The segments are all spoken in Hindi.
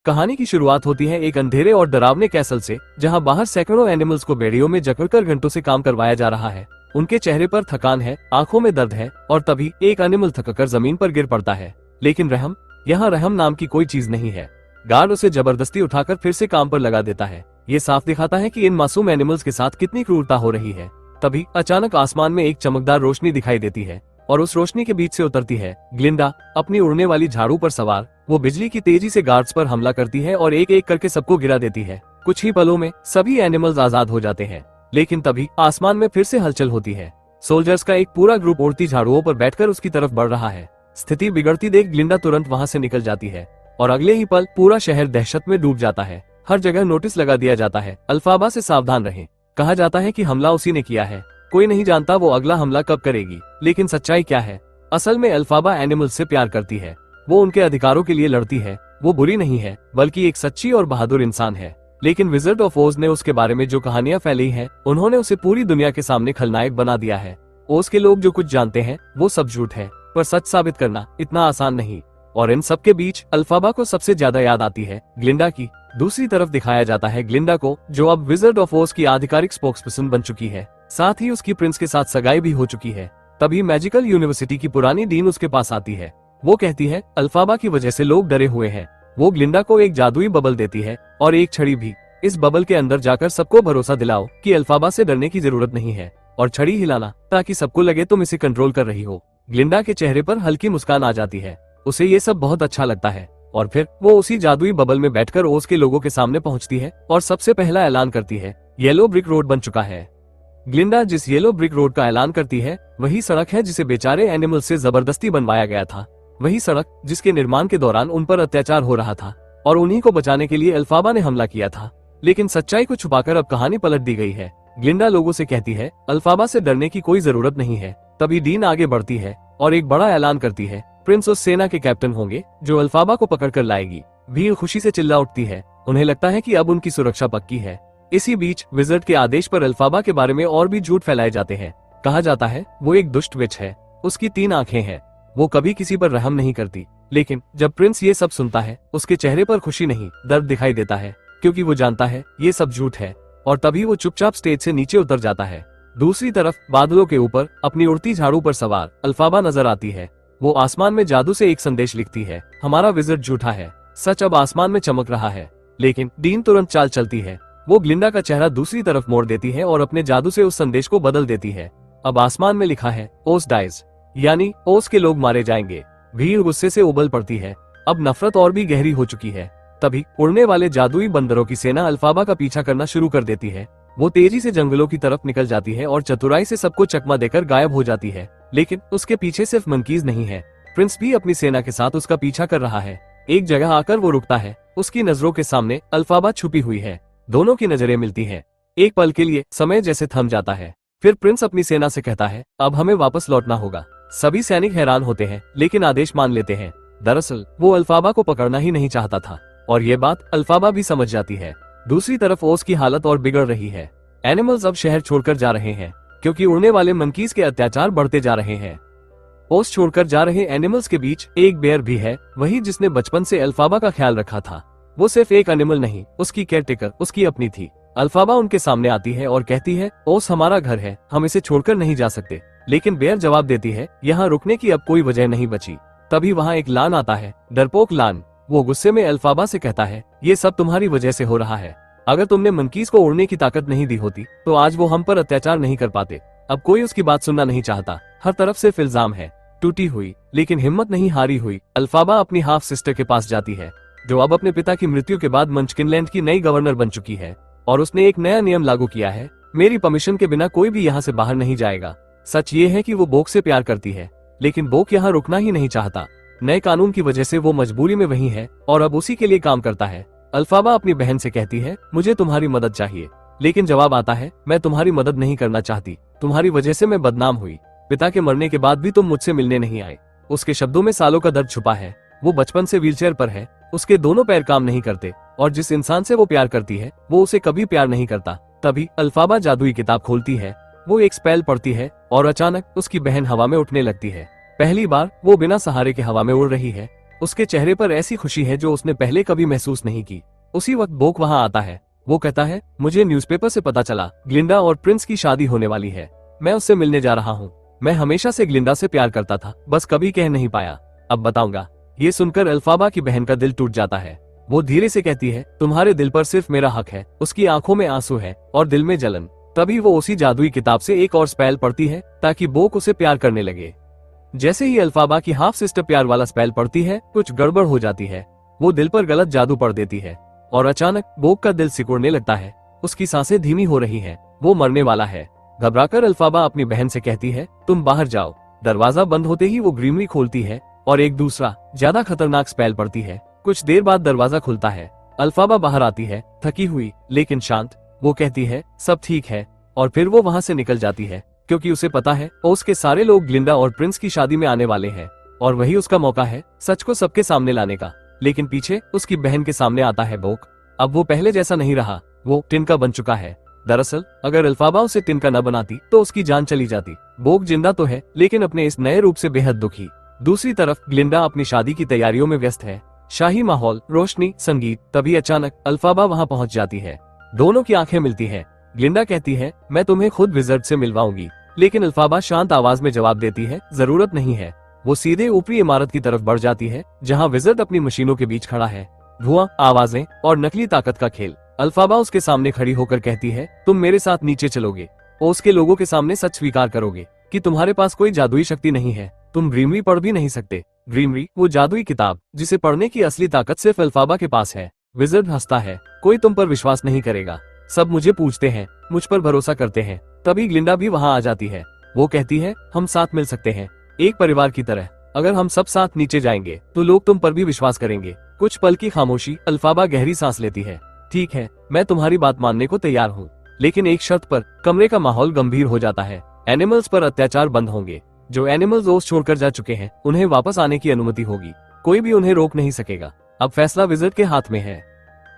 कहानी की शुरुआत होती है एक अंधेरे और डरावने कैसल से, जहां बाहर सैकड़ों एनिमल्स को बेड़ियों में जकड़कर घंटों से काम करवाया जा रहा है। उनके चेहरे पर थकान है, आंखों में दर्द है और तभी एक एनिमल थककर जमीन पर गिर पड़ता है। लेकिन रहम, यहाँ रहम नाम की कोई चीज नहीं है। गार्ड उसे जबरदस्ती उठाकर फिर से काम पर लगा देता है। ये साफ दिखाता है कि इन मासूम एनिमल्स के साथ कितनी क्रूरता हो रही है। तभी अचानक आसमान में एक चमकदार रोशनी दिखाई देती है और उस रोशनी के बीच से उतरती है ग्लिंडा, अपनी उड़ने वाली झाड़ू पर सवार। वो बिजली की तेजी से गार्ड्स पर हमला करती है और एक एक करके सबको गिरा देती है। कुछ ही पलों में सभी एनिमल्स आजाद हो जाते हैं। लेकिन तभी आसमान में फिर से हलचल होती है। सोल्जर्स का एक पूरा ग्रुप उड़ती झाड़ुओं पर बैठकर उसकी तरफ बढ़ रहा है। स्थिति बिगड़ती देख ग्लिंडा तुरंत वहां से निकल जाती है और अगले ही पल पूरा शहर दहशत में डूब जाता है। हर जगह नोटिस लगा दिया जाता है, अल्फाबा से सावधान रहें। कहा जाता है कि हमला उसी ने किया है। कोई नहीं जानता वो अगला हमला कब करेगी, लेकिन सच्चाई क्या है? असल में अल्फाबा एनिमल्स से प्यार करती है। वो उनके अधिकारों के लिए लड़ती है। वो बुरी नहीं है, बल्कि एक सच्ची और बहादुर इंसान है। लेकिन विज़र्ड ऑफ ओज ने उसके बारे में जो कहानियां फैलाई हैं, उन्होंने उसे पूरी दुनिया के सामने खलनायक बना दिया है। ओज के लोग जो कुछ जानते हैं वो सब झूठ है, पर सच साबित करना इतना आसान नहीं। और इन सब के बीच अल्फाबा को सबसे ज्यादा याद आती है ग्लिंडा की। दूसरी तरफ दिखाया जाता है ग्लिंडा को, जो अब विज़र्ड ऑफ ओज की आधिकारिक स्पोक्सपर्सन बन चुकी है। साथ ही उसकी प्रिंस के साथ सगाई भी हो चुकी है। तभी मैजिकल यूनिवर्सिटी की पुरानी डीन उसके पास आती है। वो कहती है अल्फाबा की वजह से लोग डरे हुए हैं। वो ग्लिंडा को एक जादुई बबल देती है और एक छड़ी भी। इस बबल के अंदर जाकर सबको भरोसा दिलाओ कि अल्फाबा से डरने की जरूरत नहीं है, और छड़ी हिलाना ताकि सबको लगे तुम इसे कंट्रोल कर रही हो। ग्लिंडा के चेहरे पर हल्की मुस्कान आ जाती है। उसे ये सब बहुत अच्छा लगता है और फिर वो उसी जादुई बबल में बैठकर ओज के लोगों के सामने पहुंचती है और सबसे पहला ऐलान करती है येलो ब्रिक रोड बन चुका है। ग्लिंडा जिस येलो ब्रिक रोड का ऐलान करती है वही सड़क है जिसे बेचारे एनिमल से जबरदस्ती बनवाया गया था। वही सड़क जिसके निर्माण के दौरान उन पर अत्याचार हो रहा था और उन्हीं को बचाने के लिए अल्फाबा ने हमला किया था। लेकिन सच्चाई को छुपाकर अब कहानी पलट दी गई है। ग्लिंडा लोगों से कहती है अल्फाबा से डरने की कोई जरूरत नहीं है। तभी डीन आगे बढ़ती है और एक बड़ा ऐलान करती है प्रिंस उस सेना के कैप्टन होंगे जो अल्फाबा को पकड़ कर लाएगी। भीड़ खुशी से चिल्ला उठती है। उन्हें लगता है कि अब उनकी सुरक्षा पक्की है। इसी बीच विज़र्ड के आदेश पर अल्फाबा के बारे में और भी झूठ फैलाए जाते हैं। कहा जाता है वो एक दुष्ट विच है, उसकी 3 आंखें हैं, वो कभी किसी पर रहम नहीं करती। लेकिन जब प्रिंस ये सब सुनता है उसके चेहरे पर खुशी नहीं दर्द दिखाई देता है, क्योंकि वो जानता है ये सब झूठ है। और तभी वो चुपचाप स्टेज से नीचे उतर जाता है। दूसरी तरफ बादलों के ऊपर अपनी उड़ती झाड़ू पर सवार अल्फाबा नजर आती है। वो आसमान में जादू से एक संदेश लिखती है, हमारा विज़र्ड झूठा है, सच अब आसमान में चमक रहा है। लेकिन डीन तुरंत चाल चलती है। वो ग्लिंडा का चेहरा दूसरी तरफ मोड़ देती है और अपने जादू से उस संदेश को बदल देती है। अब आसमान में लिखा है ओस डाइज, यानी ओस के लोग मारे जाएंगे। भीड़ गुस्से से उबल पड़ती है। अब नफरत और भी गहरी हो चुकी है। तभी उड़ने वाले जादुई बंदरों की सेना अल्फाबा का पीछा करना शुरू कर देती है। वो तेजी से जंगलों की तरफ निकल जाती है और चतुराई से सबको चकमा देकर गायब हो जाती है। लेकिन उसके पीछे सिर्फ मंकीज नहीं है, प्रिंस भी अपनी सेना के साथ उसका पीछा कर रहा है। एक जगह आकर वो रुकता है। उसकी नजरों के सामने अल्फाबा छुपी हुई है। दोनों की नजरें मिलती हैं। एक पल के लिए समय जैसे थम जाता है। फिर प्रिंस अपनी सेना से कहता है अब हमें वापस लौटना होगा। सभी सैनिक हैरान होते हैं, लेकिन आदेश मान लेते हैं। दरअसल वो अल्फाबा को पकड़ना ही नहीं चाहता था और ये बात अल्फाबा भी समझ जाती है। दूसरी तरफ ओस की हालत और बिगड़ रही है। एनिमल्स अब शहर छोड़कर जा रहे हैं, क्योंकि उड़ने वाले मंकीज के अत्याचार बढ़ते जा रहे हैं। ओस छोड़कर जा रहे एनिमल्स के बीच एक बेयर भी है, वही जिसने बचपन से अल्फाबा का ख्याल रखा था। वो सिर्फ एक एनिमल नहीं, उसकी केयरटेकर उसकी अपनी थी। अल्फाबा उनके सामने आती है और कहती है ओस हमारा घर है, हम इसे छोड़कर नहीं जा सकते। लेकिन बेयर जवाब देती है यहाँ रुकने की अब कोई वजह नहीं बची। तभी वहाँ एक लान आता है, डरपोक लान। वो गुस्से में अल्फाबा से कहता है ये सब तुम्हारी वजह से हो रहा है। अगर तुमने मंकीज को उड़ने की ताकत नहीं दी होती तो आज वो हम पर अत्याचार नहीं कर पाते। अब कोई उसकी बात सुनना नहीं चाहता। हर तरफ सिर्फ इल्जाम है। टूटी हुई लेकिन हिम्मत नहीं हारी हुई अल्फाबा अपनी हाफ सिस्टर के पास जाती है, जो अब अपने पिता की मृत्यु के बाद मंचकिनलैंड की नई गवर्नर बन चुकी है। और उसने एक नया नियम लागू किया है, मेरी परमिशन के बिना कोई भी यहाँ से बाहर नहीं जाएगा। सच ये है कि वो बोक से प्यार करती है, लेकिन बोक यहाँ रुकना ही नहीं चाहता। नए कानून की वजह से वो मजबूरी में वही है और अब उसी के लिए काम करता है। अल्फाबा अपनी बहन से कहती है मुझे तुम्हारी मदद चाहिए, लेकिन जवाब आता है मैं तुम्हारी मदद नहीं करना चाहती। तुम्हारी वजह से मैं बदनाम हुई। पिता के मरने के बाद भी तुम मुझसे मिलने नहीं आए। उसके शब्दों में सालों का दर्द छुपा है। वो बचपन से व्हीलचेयर पर है, उसके दोनों पैर काम नहीं करते और जिस इंसान से वो प्यार करती है वो उसे कभी प्यार नहीं करता। तभी अल्फाबा जादुई किताब खोलती है। वो एक स्पेल पढ़ती है और अचानक उसकी बहन हवा में उठने लगती है। पहली बार वो बिना सहारे के हवा में उड़ रही है। उसके चेहरे पर ऐसी खुशी है जो उसने पहले कभी महसूस नहीं की। उसी वक्त बोक वहां आता है। वो कहता है, मुझे न्यूज़पेपर से पता चला ग्लिंडा और प्रिंस की शादी होने वाली है। मैं उससे मिलने जा रहा हूँ। मैं हमेशा से ग्लिंडा से प्यार करता था, बस कभी कह नहीं पाया। अब बताऊंगा। ये सुनकर अल्फाबा की बहन का दिल टूट जाता है। वो धीरे से कहती है, तुम्हारे दिल पर सिर्फ मेरा हक है। उसकी आंखों में आंसू है और दिल में जलन। तभी वो उसी जादुई किताब से एक और स्पेल पढ़ती है ताकि बोक उसे प्यार करने लगे। जैसे ही अल्फाबा की हाफ सिस्टर प्यार वाला स्पेल पढ़ती है, कुछ गड़बड़ हो जाती है। वो दिल पर गलत जादू पढ़ देती है और अचानक बोक का दिल सिकुड़ने लगता है। उसकी सांसें धीमी हो रही हैं। वो मरने वाला है। घबराकर अल्फाबा अपनी बहन से कहती है, तुम बाहर जाओ। दरवाजा बंद होते ही वो ग्रीमरी खोलती है और एक दूसरा ज्यादा खतरनाक स्पेल पढ़ती है। कुछ देर बाद दरवाजा खुलता है। अल्फाबा बाहर आती है, थकी हुई लेकिन शांत। वो कहती है, सब ठीक है, और फिर वो वहां से निकल जाती है क्योंकि उसे पता है उसके सारे लोग ग्लिंडा और प्रिंस की शादी में आने वाले हैं और वही उसका मौका है सच को सबके सामने लाने का। लेकिन पीछे उसकी बहन के सामने आता है बोक। अब वो पहले जैसा नहीं रहा, वो टिनका बन चुका है। दरअसल अगर अल्फाबा उसे टिनका न बनाती तो उसकी जान चली जाती। बोक जिंदा तो है लेकिन अपने इस नए रूप से बेहद दुखी। दूसरी तरफ ग्लिंडा अपनी शादी की तैयारियों में व्यस्त है। शाही माहौल, रोशनी, संगीत। तभी अचानक अल्फाबा वहां पहुंच जाती है। दोनों की आंखें मिलती हैं। ग्लिंडा कहती है, मैं तुम्हें खुद विज़र्ड से मिलवाऊंगी। लेकिन अल्फाबा शांत आवाज में जवाब देती है, जरूरत नहीं है। वो सीधे ऊपरी इमारत की तरफ बढ़ जाती है जहां विज़र्ड अपनी मशीनों के बीच खड़ा है। धुआं, आवाजें और नकली ताकत का खेल। अल्फाबा उसके सामने खड़ी होकर कहती है, तुम मेरे साथ नीचे चलोगे और उसके लोगों के सामने सच स्वीकार करोगे कि तुम्हारे पास कोई जादुई शक्ति नहीं है। तुम ग्रीमरी पढ़ भी नहीं सकते। ग्रीमरी, वो जादुई किताब जिसे पढ़ने की असली ताकत सिर्फ अल्फाबा के पास है। विज़र्ड हंसता है, कोई तुम पर विश्वास नहीं करेगा। सब मुझे पूछते हैं, मुझ पर भरोसा करते हैं। तभी ग्लिंडा भी वहां आ जाती है। वो कहती है, हम साथ मिल सकते हैं, एक परिवार की तरह। अगर हम सब साथ नीचे जाएंगे तो लोग तुम पर भी विश्वास करेंगे। कुछ पल की खामोशी। अल्फाबा गहरी सांस लेती है। ठीक है, मैं तुम्हारी बात मानने को तैयार हूँ, लेकिन एक शर्त पर। कमरे का माहौल गंभीर हो जाता है। एनिमल्स पर अत्याचार बंद होंगे। जो एनिमल्स ओस छोड़कर जा चुके हैं उन्हें वापस आने की अनुमति होगी। कोई भी उन्हें रोक नहीं सकेगा। अब फैसला विज़र्ड के हाथ में है।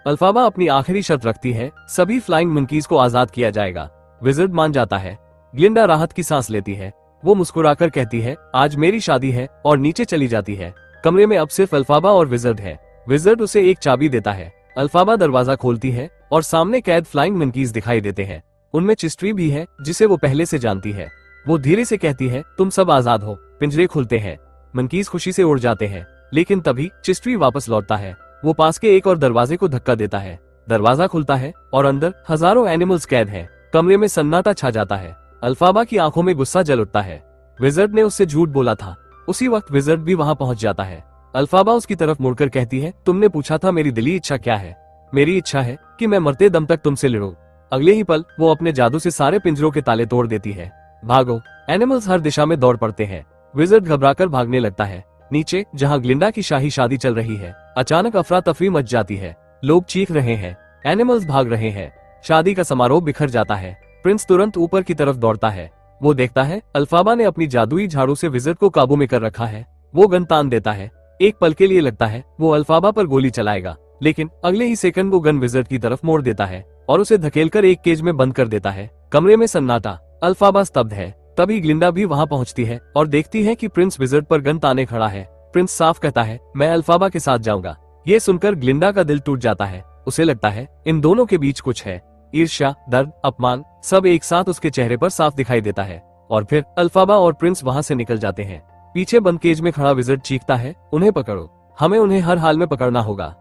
अल्फाबा अपनी आखिरी शर्त रखती है, सभी फ्लाइंग मंकीज को आजाद किया जाएगा। विज़र्ड मान जाता है। ग्लिंडा राहत की सांस लेती है। वो मुस्कुराकर कहती है, आज मेरी शादी है, और नीचे चली जाती है। कमरे में अब सिर्फ अल्फाबा और विज़र्ड है। विज़र्ड उसे एक चाबी देता है। अल्फाबा दरवाजा खोलती है और सामने कैद फ्लाइंग मंकीज दिखाई देते हैं। उनमें चिस्ट्री भी है जिसे वो पहले से जानती है। वो धीरे से कहती है, तुम सब आजाद हो। पिंजरे खुलते हैं। मंकीज खुशी से उड़ जाते हैं। लेकिन तभी चिस्ट्री वापस लौटता है। वो पास के एक और दरवाजे को धक्का देता है। दरवाजा खुलता है और अंदर हजारों एनिमल्स कैद हैं। कमरे में सन्नाटा छा जाता है। अल्फाबा की आंखों में गुस्सा जल उठता है। विज़र्ड ने उससे झूठ बोला था। उसी वक्त विज़र्ड भी वहां पहुंच जाता है। अल्फाबा उसकी तरफ मुड़कर कहती है, तुमने पूछा था मेरी दिली इच्छा क्या है। मेरी इच्छा है कि मैं मरते दम तक तुमसे लड़ूं। अगले ही पल वो अपने जादू से सारे पिंजरों के ताले तोड़ देती है। भागो। एनिमल्स हर दिशा में दौड़ पड़ते हैं। विज़र्ड घबराकर भागने लगता है। नीचे जहां ग्लिंडा की शाही शादी चल रही है, अचानक अफरा तफरी मच जाती है। लोग चीख रहे हैं, एनिमल्स भाग रहे हैं। शादी का समारोह बिखर जाता है। प्रिंस तुरंत ऊपर की तरफ दौड़ता है। वो देखता है अल्फाबा ने अपनी जादुई झाड़ू से विज़र्ड को काबू में कर रखा है। वो गन तान देता है। एक पल के लिए लगता है वो अल्फाबा पर गोली चलाएगा, लेकिन अगले ही सेकंड वो गन विज़र्ड की तरफ मोड़ देता है और उसे धकेलकर एक केज में बंद कर देता है। कमरे में सन्नाटा। अल्फाबा स्तब्ध है। तभी ग्लिंडा भी वहां पहुंचती है और देखती है कि प्रिंस विज़र्ड पर गन ताने खड़ा है। प्रिंस साफ कहता है, मैं अल्फाबा के साथ जाऊंगा। ये सुनकर ग्लिंडा का दिल टूट जाता है। उसे लगता है इन दोनों के बीच कुछ है। ईर्ष्या, दर्द, अपमान, सब एक साथ उसके चेहरे पर साफ दिखाई देता है। और फिर अल्फाबा और प्रिंस वहां से निकल जाते हैं। पीछे बंद केज में खड़ा विज़र्ड चीखता है, उन्हें पकड़ो, हमें उन्हें हर हाल में पकड़ना होगा।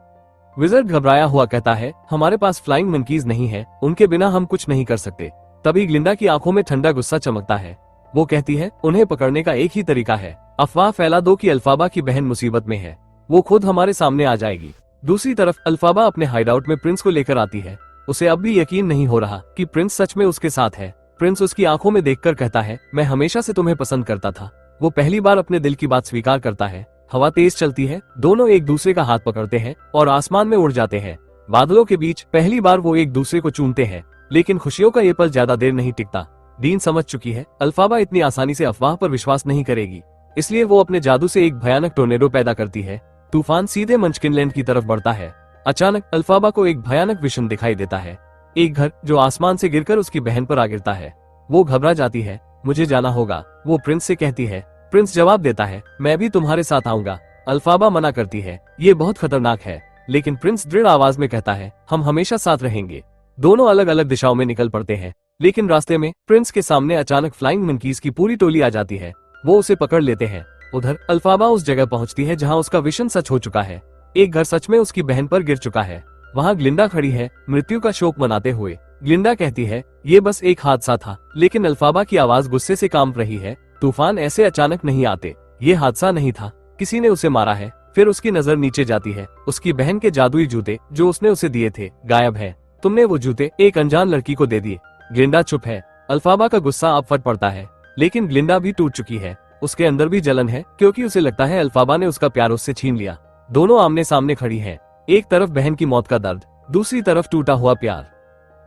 विज़र्ड घबराया हुआ कहता है, हमारे पास फ्लाइंग मंकीज नहीं है, उनके बिना हम कुछ नहीं कर सकते। तभी ग्लिंडा की आंखों में ठंडा गुस्सा चमकता है। वो कहती है, उन्हें पकड़ने का एक ही तरीका है, अफवाह फैला दो कि अल्फाबा की बहन मुसीबत में है। वो खुद हमारे सामने आ जाएगी। दूसरी तरफ अल्फाबा अपने हाइडआउट में प्रिंस को लेकर आती है। उसे अब भी यकीन नहीं हो रहा कि प्रिंस सच में उसके साथ है। प्रिंस उसकी आंखों में देखकर कहता है, मैं हमेशा से तुम्हें पसंद करता था। वो पहली बार अपने दिल की बात स्वीकार करता है। हवा तेज चलती है। दोनों एक दूसरे का हाथ पकड़ते हैं और आसमान में उड़ जाते हैं। बादलों के बीच पहली बार वो एक दूसरे को चूमते हैं। लेकिन खुशियों का ये पल ज्यादा देर नहीं टिकता। डीन समझ चुकी है अल्फाबा इतनी आसानी से अफवाह पर विश्वास नहीं करेगी। इसलिए वो अपने जादू से एक भयानक टोर्नेडो पैदा करती है। तूफान सीधे मंचकिनलैंड की तरफ बढ़ता है। अचानक अल्फाबा को एक भयानक विषम दिखाई देता है। एक घर जो आसमान से गिरकर उसकी बहन पर आ गिरता है। वो घबरा जाती है। मुझे जाना होगा, वो प्रिंस से कहती है। प्रिंस जवाब देता है, मैं भी तुम्हारे साथ आऊंगा। अल्फाबा मना करती है, ये बहुत खतरनाक है, लेकिन प्रिंस दृढ़ आवाज में कहता है, हम हमेशा साथ रहेंगे। दोनों अलग अलग दिशाओं में निकल पड़ते हैं, लेकिन रास्ते में प्रिंस के सामने अचानक फ्लाइंग मंकीज की पूरी टोली आ जाती है। वो उसे पकड़ लेते हैं। उधर अल्फाबा उस जगह पहुंचती है जहां उसका विजन सच हो चुका है। एक घर सच में उसकी बहन पर गिर चुका है। वहां ग्लिंडा खड़ी है, मृत्यु का शोक मनाते हुए। ग्लिंडा कहती है, ये बस एक हादसा था, लेकिन अल्फाबा की आवाज गुस्से से कांप रही है। तूफान ऐसे अचानक नहीं आते, ये हादसा नहीं था, किसी ने उसे मारा है। फिर उसकी नजर नीचे जाती है। उसकी बहन के जादुई जूते जो उसने उसे दिए थे गायब है। तुमने वो जूते एक अनजान लड़की को दे दिए। ग्लिंडा चुप है। अल्फाबा का गुस्सा अब फट पड़ता है, लेकिन ग्लिंडा भी टूट चुकी है। उसके अंदर भी जलन है, क्योंकि उसे लगता है अल्फाबा ने उसका प्यार उससे छीन लिया। दोनों आमने सामने खड़ी हैं। एक तरफ बहन की मौत का दर्द, दूसरी तरफ टूटा हुआ प्यार।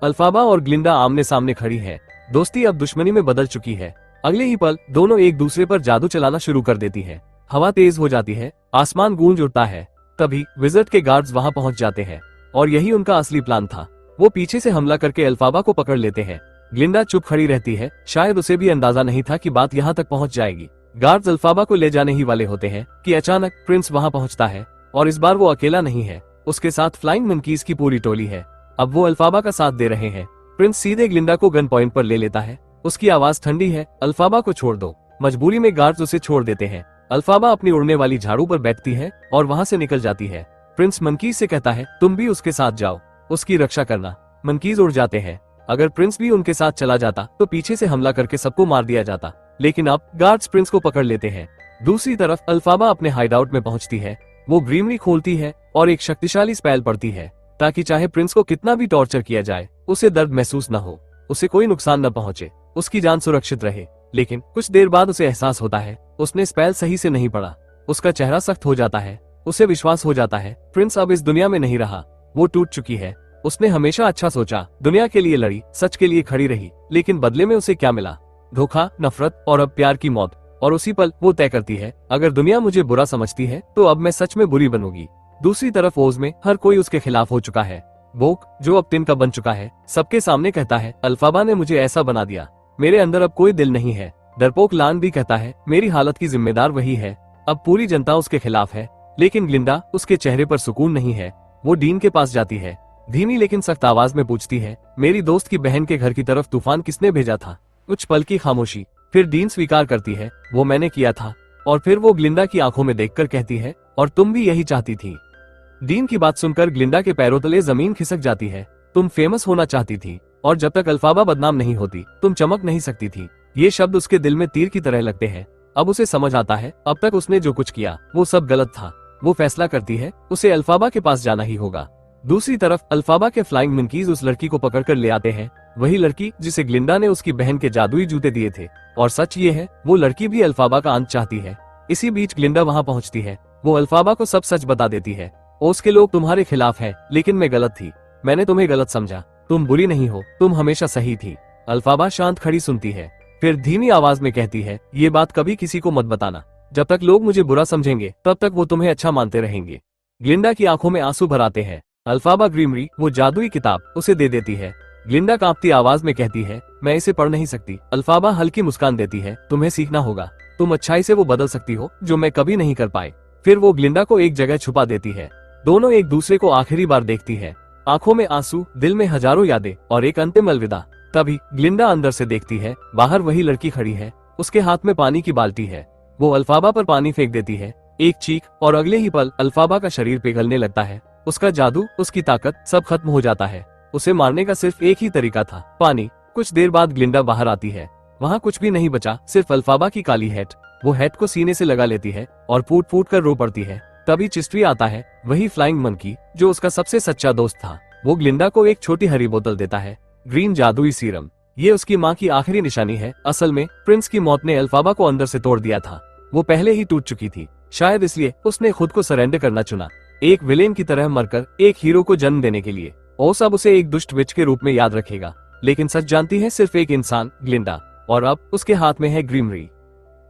अल्फाबा और ग्लिंडा आमने सामने खड़ी है। दोस्ती अब दुश्मनी में बदल चुकी है। अगले ही पल दोनों एक दूसरे पर जादू चलाना शुरू कर देती है। हवा तेज हो जाती है, आसमान गूंज उठता है। तभी विज़र्ड के गार्ड्स वहां पहुंच जाते हैं, और यही उनका असली प्लान था। वो पीछे से हमला करके अल्फाबा को पकड़ लेते हैं। ग्लिंडा चुप खड़ी रहती है, शायद उसे भी अंदाजा नहीं था कि बात यहाँ तक पहुंच जाएगी। गार्ड्स अल्फाबा को ले जाने ही वाले होते हैं कि अचानक प्रिंस वहां पहुंचता है, और इस बार वो अकेला नहीं है, उसके साथ फ्लाइंग मंकीज की पूरी टोली है। अब वो अल्फाबा का साथ दे रहे हैं। प्रिंस सीधे ग्लिंडा को गन पॉइंट पर ले लेता है। उसकी आवाज ठंडी है, अल्फाबा को छोड़ दो। मजबूरी में गार्ड्स उसे छोड़ देते हैं। अल्फाबा अपनी उड़ने वाली झाड़ू पर बैठती है और वहां से निकल जाती है। प्रिंस मंकीज से कहता है, तुम भी उसके साथ जाओ, उसकी रक्षा करना। मंकीज उड़ जाते हैं। अगर प्रिंस भी उनके साथ चला जाता तो पीछे से हमला करके सबको मार दिया जाता, लेकिन अब गार्ड्स प्रिंस को पकड़ लेते हैं। दूसरी तरफ अल्फाबा अपने हाइडआउट में पहुंचती है। वो ग्रीमरी खोलती है और एक शक्तिशाली स्पेल पढ़ती है, ताकि चाहे प्रिंस को कितना भी टॉर्चर किया जाए, उसे दर्द महसूस न हो, उसे कोई नुकसान न पहुंचे, उसकी जान सुरक्षित रहे। लेकिन कुछ देर बाद उसे एहसास होता है उसने स्पेल सही से नहीं पढ़ा। उसका चेहरा सख्त हो जाता है। उसे विश्वास हो जाता है प्रिंस अब इस दुनिया में नहीं रहा, वो टूट चुकी है। उसने हमेशा अच्छा सोचा, दुनिया के लिए लड़ी, सच के लिए खड़ी रही, लेकिन बदले में उसे क्या मिला? धोखा, नफरत और अब प्यार की मौत। और उसी पल वो तय करती है, अगर दुनिया मुझे बुरा समझती है तो अब मैं सच में बुरी बनूंगी। दूसरी तरफ ओज में हर कोई उसके खिलाफ हो चुका है। बोक, जो अब तिनका बन चुका है, सबके सामने कहता है, अल्फाबा ने मुझे ऐसा बना दिया, मेरे अंदर अब कोई दिल नहीं है। डरपोक लान भी कहता है, मेरी हालत की जिम्मेदार वही है। अब पूरी जनता उसके खिलाफ है। लेकिन ग्लिंडा, उसके चेहरे पर सुकून नहीं है। वो डीन के पास जाती है, धीमी लेकिन सख्त आवाज में पूछती है, मेरी दोस्त की बहन के घर की तरफ तूफान किसने भेजा था? कुछ पल की खामोशी, फिर डीन स्वीकार करती है, वो मैंने किया था। और फिर वो ग्लिंडा की आंखों में देखकर कहती है, और तुम भी यही चाहती थी। डीन की बात सुनकर ग्लिंडा के पैरों तले जमीन खिसक जाती है। तुम फेमस होना चाहती थी, और जब तक अल्फाबा बदनाम नहीं होती तुम चमक नहीं सकती थी। ये शब्द उसके दिल में तीर की तरह लगते हैं। अब उसे समझ आता है, अब तक उसने जो कुछ किया वो सब गलत था। वो फैसला करती है, उसे अल्फाबा के पास जाना ही होगा। दूसरी तरफ अल्फाबा के फ्लाइंग मंकीज उस लड़की को पकड़कर ले आते हैं, वही लड़की जिसे ग्लिंडा ने उसकी बहन के जादुई जूते दिए थे। और सच ये है, वो लड़की भी अल्फाबा का अंत चाहती है। इसी बीच ग्लिंडा वहां पहुंचती है। वो अल्फाबा को सब सच बता देती है। ओस के लोग तुम्हारे खिलाफ हैं, लेकिन मैं गलत थी। मैंने तुम्हें गलत समझा। तुम बुरी नहीं हो, तुम हमेशा सही थी। अल्फाबा शांत खड़ी सुनती है, फिर धीमी आवाज में कहती है, ये बात कभी किसी को मत बताना। जब तक लोग मुझे बुरा समझेंगे तब तक वो तुम्हें अच्छा मानते रहेंगे। ग्लिंडा की आंखों में आंसू भर आते हैं। अल्फाबा ग्रीमरी, वो जादुई किताब, उसे दे देती है। ग्लिंडा कांपती आवाज में कहती है, मैं इसे पढ़ नहीं सकती। अल्फाबा हल्की मुस्कान देती है, तुम्हें सीखना होगा। तुम अच्छाई से वो बदल सकती हो जो मैं कभी नहीं कर पाई। फिर वो ग्लिंडा को एक जगह छुपा देती है। दोनों एक दूसरे को आखिरी बार देखती है, आंखों में आंसू, दिल में हजारों यादें और एक अंतिम अलविदा। तभी ग्लिंडा अंदर से देखती है, बाहर वही लड़की खड़ी है, उसके हाथ में पानी की बाल्टी है। वो अल्फाबा पर पानी फेंक देती है, एक चीख, और अगले ही पल अल्फाबा का शरीर पिघलने लगता है। उसका जादू, उसकी ताकत, सब खत्म हो जाता है। उसे मारने का सिर्फ एक ही तरीका था, पानी। कुछ देर बाद ग्लिंडा बाहर आती है। वहाँ कुछ भी नहीं बचा, सिर्फ अल्फाबा की काली हैट। वो हैट को सीने से लगा लेती है और फूट फूट कर रो पड़ती है। तभी चिस्ट्री आता है, वही फ्लाइंग मंकी जो उसका सबसे सच्चा दोस्त था। वो ग्लिंडा को एक छोटी हरी बोतल देता है, ग्रीन जादुई सीरम। ये उसकी माँ की आखिरी निशानी है। असल में प्रिंस की मौत ने अल्फाबा को अंदर से तोड़ दिया था। वो पहले ही टूट चुकी थी, शायद इसलिए उसने खुद को सरेंडर करना चुना, एक विलेन की तरह मरकर एक हीरो को जन्म देने के लिए। ओस अब उसे एक दुष्ट विच के रूप में याद रखेगा, लेकिन सच जानती है सिर्फ एक इंसान, ग्लिंडा। और अब उसके हाथ में है ग्रीमरी।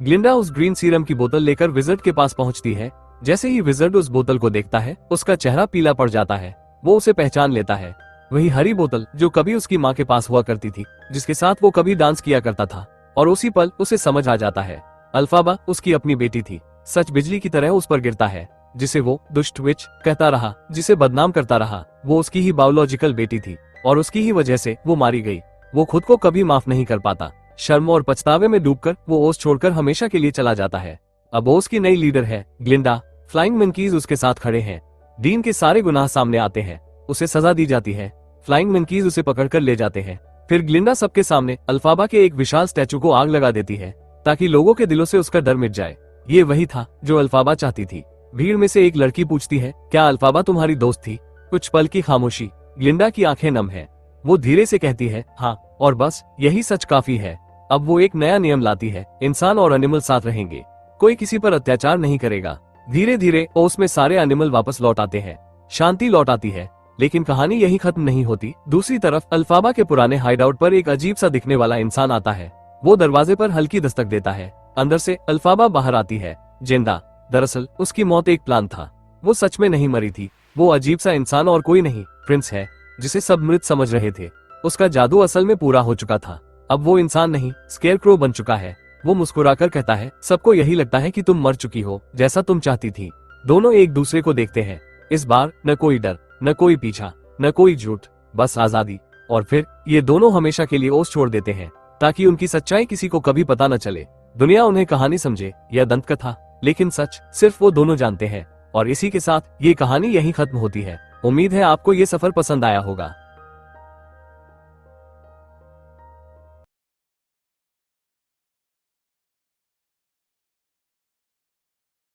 ग्लिंडा उस ग्रीन सीरम की बोतल लेकर विज़र्ड के पास पहुंचती है। जैसे ही विज़र्ड उस बोतल को देखता है, उसका चेहरा पीला पड़ जाता है। वो उसे पहचान लेता है, वही हरी बोतल जो कभी उसकी माँ के पास हुआ करती थी, जिसके साथ वो कभी डांस किया करता था। और उसी पल उसे समझ आ जाता है, अल्फाबा उसकी अपनी बेटी थी। सच बिजली की तरह उस पर गिरता है, जिसे वो दुष्ट विच कहता रहा, जिसे बदनाम करता रहा। वो उसकी ही बायोलॉजिकल बेटी थी और उसकी ही वजह से वो मारी गई। वो खुद को कभी माफ नहीं कर पाता। शर्म और पछतावे में डूबकर वो ओस छोड़कर हमेशा के लिए चला जाता है। अब ओस की नई लीडर है ग्लिंडा। फ्लाइंग मंकीज उसके साथ खड़े हैं। डीन के सारे गुनाह सामने आते हैं। उसे सजा दी जाती है। फ्लाइंग मंकीज उसे पकड़कर ले जाते हैं। फिर ग्लिंडा सबके सामने अल्फाबा के एक विशाल स्टैचू को आग लगा देती है, ताकि लोगों के दिलों से उसका डर मिट जाए। ये वही था जो अल्फाबा चाहती थी। भीड़ में से एक लड़की पूछती है, क्या अल्फाबा तुम्हारी दोस्त थी? कुछ पल की खामोशी। ग्लिंडा की आंखें नम है। वो धीरे से कहती है, हाँ, और बस यही सच काफी है। अब वो एक नया नियम लाती है, इंसान और एनिमल साथ रहेंगे, कोई किसी पर अत्याचार नहीं करेगा। धीरे धीरे ओस में सारे एनिमल वापस लौट आते हैं, शांति लौट आती है। लेकिन कहानी यही खत्म नहीं होती। दूसरी तरफ अल्फाबा के पुराने हाइडआउट पर एक अजीब सा दिखने वाला इंसान आता है। वो दरवाजे पर हल्की दस्तक देता है। अंदर से अल्फाबा बाहर आती है, जिंदा। दरअसल उसकी मौत एक प्लान था। वो सच में नहीं मरी थी। वो अजीब सा इंसान और कोई नहीं, प्रिंस है, जिसे सब मृत समझ रहे थे। उसका जादू असल में पूरा हो चुका था। अब वो इंसान नहीं, स्केयरक्रो बन चुका है। वो मुस्कुराकर कहता है, सबको यही लगता है कि तुम मर चुकी हो, जैसा तुम चाहती थी। दोनों एक दूसरे को देखते हैं। इस बार न कोई डर, न कोई पीछा, न कोई झूठ, बस आजादी। और फिर ये दोनों हमेशा के लिए ओस छोड़ देते हैं, ताकि उनकी सच्चाई किसी को कभी पता न चले। दुनिया उन्हें कहानी समझे या दंतकथा, लेकिन सच सिर्फ वो दोनों जानते हैं। और इसी के साथ ये कहानी यहीं खत्म होती है। उम्मीद है आपको ये सफर पसंद आया होगा।